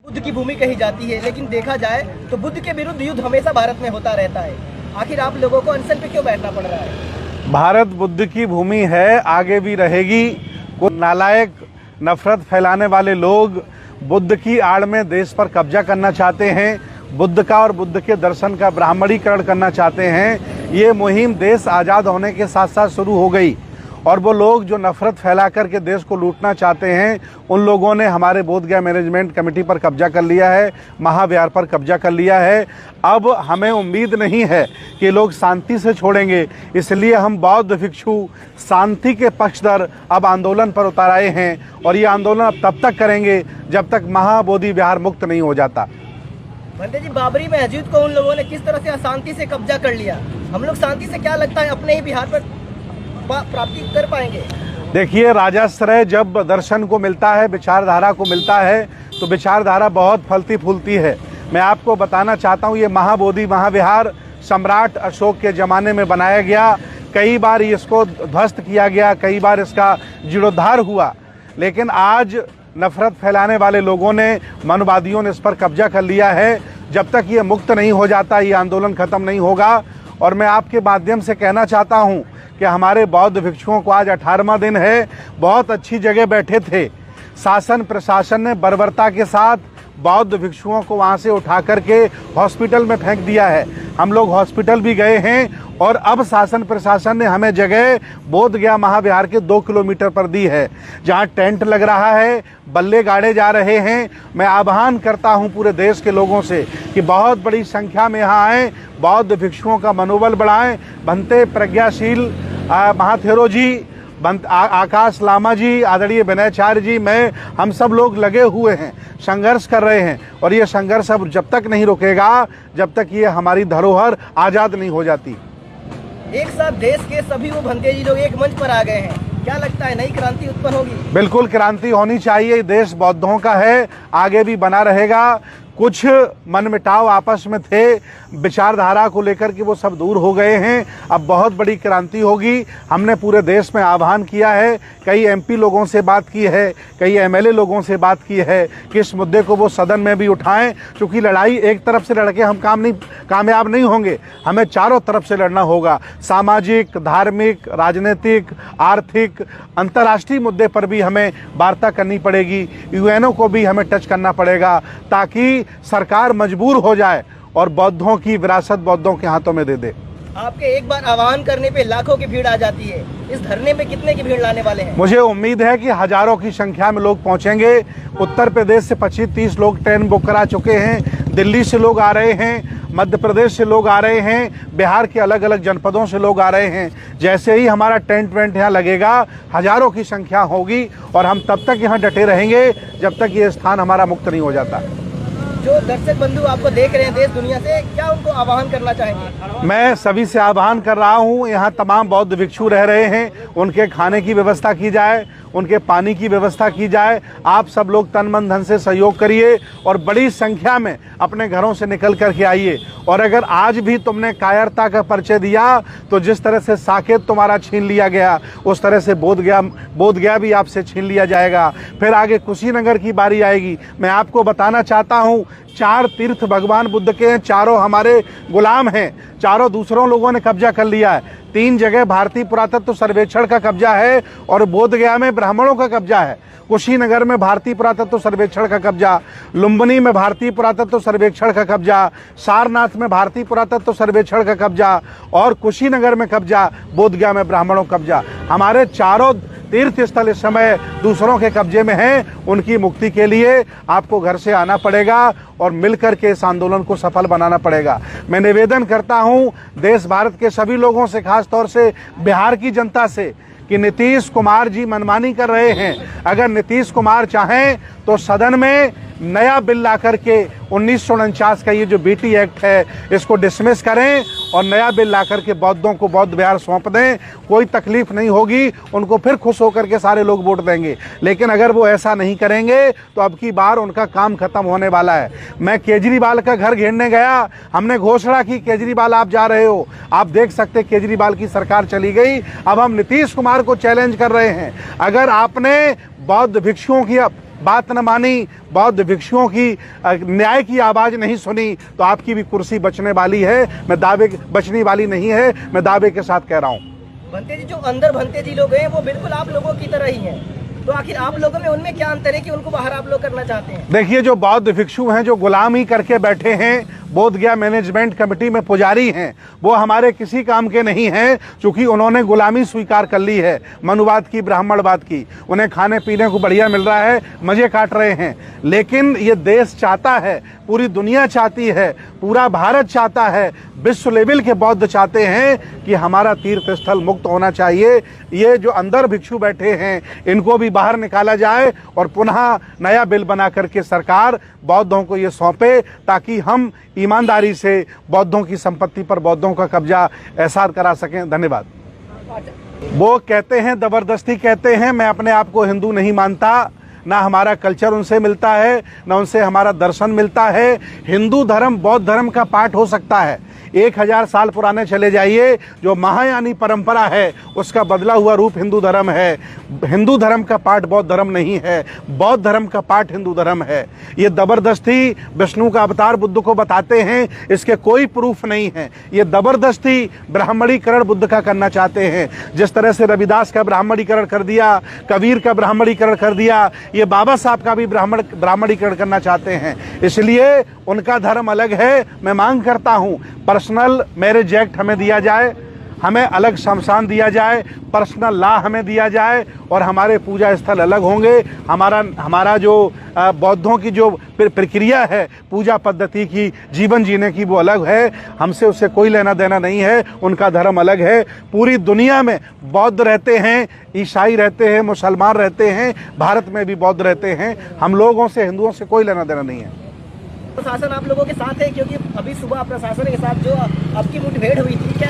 बुद्ध की भूमि कही जाती है, लेकिन देखा जाए तो बुद्ध के विरुद्ध युद्ध हमेशा भारत में होता रहता है। आखिर आप लोगों को अनशन पे क्यों बैठना पड़ रहा है? भारत बुद्ध की भूमि है, आगे भी रहेगी। कुछ नालायक नफरत फैलाने वाले लोग बुद्ध की आड़ में देश पर कब्जा करना चाहते हैं, बुद्ध का और बुद्ध के दर्शन का ब्राह्मणीकरण करना चाहते हैं। ये मुहिम देश आज़ाद होने के साथ साथ शुरू हो गई और वो लोग जो नफरत फैला करके देश को लूटना चाहते हैं, उन लोगों ने हमारे बोधगया मैनेजमेंट कमेटी पर कब्जा कर लिया है, महाविहार पर कब्जा कर लिया है। अब हमें उम्मीद नहीं है कि लोग शांति से छोड़ेंगे, इसलिए हम बौद्ध भिक्षु शांति के पक्षधर अब आंदोलन पर उतर आए हैं और ये आंदोलन अब तब तक करेंगे जब तक महाबोधि विहार मुक्त नहीं हो जाता। भंते जी, बाबरी मस्जिद को उन लोगों ने किस तरह से अशांति से कब्जा कर लिया, हम लोग शांति से क्या लगता है अपने ही बिहार पर प्राप्ति कर पाएंगे? देखिए, राजाश्रय जब दर्शन को मिलता है, विचारधारा को मिलता है, तो विचारधारा बहुत फलती फूलती है। मैं आपको बताना चाहता हूँ, ये महाबोधि महाविहार सम्राट अशोक के ज़माने में बनाया गया। कई बार इसको ध्वस्त किया गया, कई बार इसका जीर्णोद्धार हुआ, लेकिन आज नफरत फैलाने वाले लोगों ने, मनवादियों ने इस पर कब्जा कर लिया है। जब तक ये मुक्त नहीं हो जाता, ये आंदोलन ख़त्म नहीं होगा। और मैं आपके माध्यम से कहना चाहता हूँ कि हमारे बौद्ध भिक्षुओं को आज 18वां दिन है, बहुत अच्छी जगह बैठे थे। शासन प्रशासन ने बर्बरता के साथ बौद्ध भिक्षुओं को वहाँ से उठा करके हॉस्पिटल में फेंक दिया है। हम लोग हॉस्पिटल भी गए हैं और अब शासन प्रशासन ने हमें जगह बोधगया महाविहार के 2 किलोमीटर पर दी है, जहाँ टेंट लग रहा है, बल्ले गाड़े जा रहे हैं। मैं आह्वान करता हूँ पूरे देश के लोगों से कि बहुत बड़ी संख्या में यहाँ आएँ, बौद्ध भिक्षुओं का मनोबल बढ़ाएं। भंते प्रज्ञाशील महाथेरो जी, आकाश लामा जी, आदरणीय विनयाचार्य जी, मैं, हम सब लोग लगे हुए हैं, संघर्ष कर रहे हैं और ये संघर्ष अब जब तक नहीं रुकेगा जब तक ये हमारी धरोहर आज़ाद नहीं हो जाती। एक साथ देश के सभी वो भंते जी लोग एक मंच पर आ गए हैं, क्या लगता है नई क्रांति उत्पन्न होगी? बिल्कुल क्रांति होनी चाहिए। देश बौद्धों का है, आगे भी बना रहेगा। कुछ मनमुटाव आपस में थे विचारधारा को लेकर के, वो सब दूर हो गए हैं। अब बहुत बड़ी क्रांति होगी। हमने पूरे देश में आह्वान किया है, कई एमपी लोगों से बात की है, कई एमएलए लोगों से बात की है कि इस मुद्दे को वो सदन में भी उठाएं, क्योंकि लड़ाई एक तरफ से लड़के हम कामयाब नहीं होंगे, हमें चारों तरफ से लड़ना होगा। सामाजिक, धार्मिक, राजनीतिक, आर्थिक, अंतर्राष्ट्रीय मुद्दे पर भी हमें वार्ता करनी पड़ेगी। यूएनओ को भी हमें टच करना पड़ेगा ताकि सरकार मजबूर हो जाए और बौद्धों की विरासत बौद्धों के हाथों में दे दे। आपके एक बार आह्वान करने पे लाखों की भीड़ आ जाती है, इस धरने में कितने की भीड़ लाने वाले हैं? मुझे उम्मीद है कि हजारों की संख्या में लोग पहुंचेंगे। उत्तर प्रदेश से 25-30 लोग ट्रेन बुक करा चुके हैं, दिल्ली से लोग आ रहे हैं, मध्य प्रदेश से लोग आ रहे हैं, बिहार के अलग अलग जनपदों से लोग आ रहे हैं। जैसे ही हमारा टेंट वेंट यहाँ लगेगा, हजारों की संख्या होगी और हम तब तक यहाँ डटे रहेंगे जब तक ये स्थान हमारा मुक्त नहीं हो जाता। जो दर्शक बंधु आपको देख रहे हैं देश दुनिया से, क्या उनको आह्वान करना चाहेंगे? मैं सभी से आह्वान कर रहा हूँ, यहाँ तमाम बौद्ध भिक्षु रह रहे हैं, उनके खाने की व्यवस्था की जाए, उनके पानी की व्यवस्था की जाए। आप सब लोग तन मन धन से सहयोग करिए और बड़ी संख्या में अपने घरों से निकल करके आइए। और अगर आज भी तुमने कायरता का परिचय दिया तो जिस तरह से साकेत तुम्हारा छीन लिया गया, उस तरह से बोधगया भी आपसे छीन लिया जाएगा। फिर आगे कुशीनगर की बारी आएगी। मैं आपको बताना चाहता हूँ, 4 तीर्थ भगवान बुद्ध के हैं, चारों हमारे गुलाम हैं, चारों दूसरों लोगों ने कब्जा कर लिया है। 3 जगह भारतीय पुरातत्व सर्वेक्षण का कब्जा है और बोधगया में ब्राह्मणों का कब्जा है। कुशीनगर में भारतीय पुरातत्व सर्वेक्षण का कब्जा, लुम्बिनी में भारतीय पुरातत्व सर्वेक्षण का कब्जा, सारनाथ में भारतीय पुरातत्व सर्वेक्षण का कब्जा और कुशीनगर में कब्जा, बोधगया में ब्राह्मणों का कब्जा। हमारे चारों तीर्थ स्थल इस समय दूसरों के कब्जे में हैं। उनकी मुक्ति के लिए आपको घर से आना पड़ेगा और मिलकर के इस आंदोलन को सफल बनाना पड़ेगा। मैं निवेदन करता हूं देश भारत के सभी लोगों से, खास तौर से बिहार की जनता से, कि नीतीश कुमार जी मनमानी कर रहे हैं। अगर नीतीश कुमार चाहें तो सदन में नया बिल ला करके 1949 का ये जो बीटी एक्ट है इसको डिसमिस करें और नया बिल ला करके बौद्धों को बौद्ध विहार सौंप दें। कोई तकलीफ नहीं होगी, उनको फिर खुश होकर के सारे लोग वोट देंगे। लेकिन अगर वो ऐसा नहीं करेंगे तो अब की बार उनका काम खत्म होने वाला है। मैं केजरीवाल का घर घेरने गया, हमने घोषणा की केजरीवाल आप जा रहे हो, आप देख सकते केजरीवाल की सरकार चली गई। अब हम नीतीश कुमार को चैलेंज कर रहे हैं, अगर आपने बौद्ध भिक्षुओं की बात न मानी, बौद्ध भिक्षुओं की न्याय की आवाज नहीं सुनी, तो आपकी भी कुर्सी बचने वाली है। मैं दावे बचने वाली नहीं है, मैं दावे के साथ कह रहा हूं। भंते जी, जो अंदर भंते जी लोग हैं वो बिल्कुल आप लोगों की तरह ही हैं, तो आखिर आप लोगों में उनमें क्या अंतर है कि उनको बाहर आप लोग करना चाहते हैं? देखिए, जो बौद्ध भिक्षु हैं, जो गुलामी करके बैठे हैं, बोध गया मैनेजमेंट कमेटी में पुजारी हैं, वो हमारे किसी काम के नहीं हैं, क्योंकि उन्होंने गुलामी स्वीकार कर ली है, मनुवाद की, ब्राह्मणवाद की। उन्हें खाने पीने को बढ़िया मिल रहा है, मजे काट रहे हैं। लेकिन ये देश चाहता है, पूरी दुनिया चाहती है, पूरा भारत चाहता है, विश्व लेवल के बौद्ध चाहते हैं कि हमारा तीर्थ स्थल मुक्त होना चाहिए। ये जो अंदर भिक्षु बैठे हैं, इनको भी बाहर निकाला जाए और पुनः नया बिल बना करके सरकार बौद्धों को ये सौंपे, ताकि हम ईमानदारी से बौद्धों की संपत्ति पर बौद्धों का कब्जा एहसार करा सकें। धन्यवाद। वो कहते हैं, जबरदस्ती कहते हैं। मैं अपने आप को हिंदू नहीं मानता, ना हमारा कल्चर उनसे मिलता है, ना उनसे हमारा दर्शन मिलता है। हिंदू धर्म बौद्ध धर्म का पार्ट हो सकता है। 1000 साल पुराने चले जाइए, जो महायानी परंपरा है उसका बदला हुआ रूप हिंदू धर्म है। हिंदू धर्म का पार्ट बौद्ध धर्म नहीं है, बौद्ध धर्म का पार्ट हिंदू धर्म है। ये जबरदस्ती विष्णु का अवतार बुद्ध को बताते हैं, इसके कोई प्रूफ नहीं है। ये जबरदस्ती ब्राह्मणीकरण बुद्ध का करना चाहते हैं। जिस तरह से रविदास का ब्राह्मणीकरण कर दिया, कबीर का ब्राह्मणीकरण कर दिया, ये बाबा साहब का भी ब्राह्मणीकरण करना चाहते हैं। इसलिए उनका धर्म अलग है। मैं मांग करता हूं, पर्सनल मैरिज एक्ट हमें दिया जाए, हमें अलग शमशान दिया जाए, पर्सनल लॉ हमें दिया जाए, और हमारे पूजा स्थल अलग होंगे। हमारा जो बौद्धों की जो प्रक्रिया है पूजा पद्धति की, जीवन जीने की, वो अलग है। हमसे उससे कोई लेना देना नहीं है। उनका धर्म अलग है। पूरी दुनिया में बौद्ध रहते हैं, ईसाई रहते हैं, मुसलमान रहते हैं, भारत में भी बौद्ध रहते हैं। हम लोगों से, हिंदुओं से कोई लेना देना नहीं है। प्रशासन आप लोगों के साथ है, क्योंकि अभी सुबह प्रशासन के साथ जो आपकी मुठभेड़ हुई थी, क्या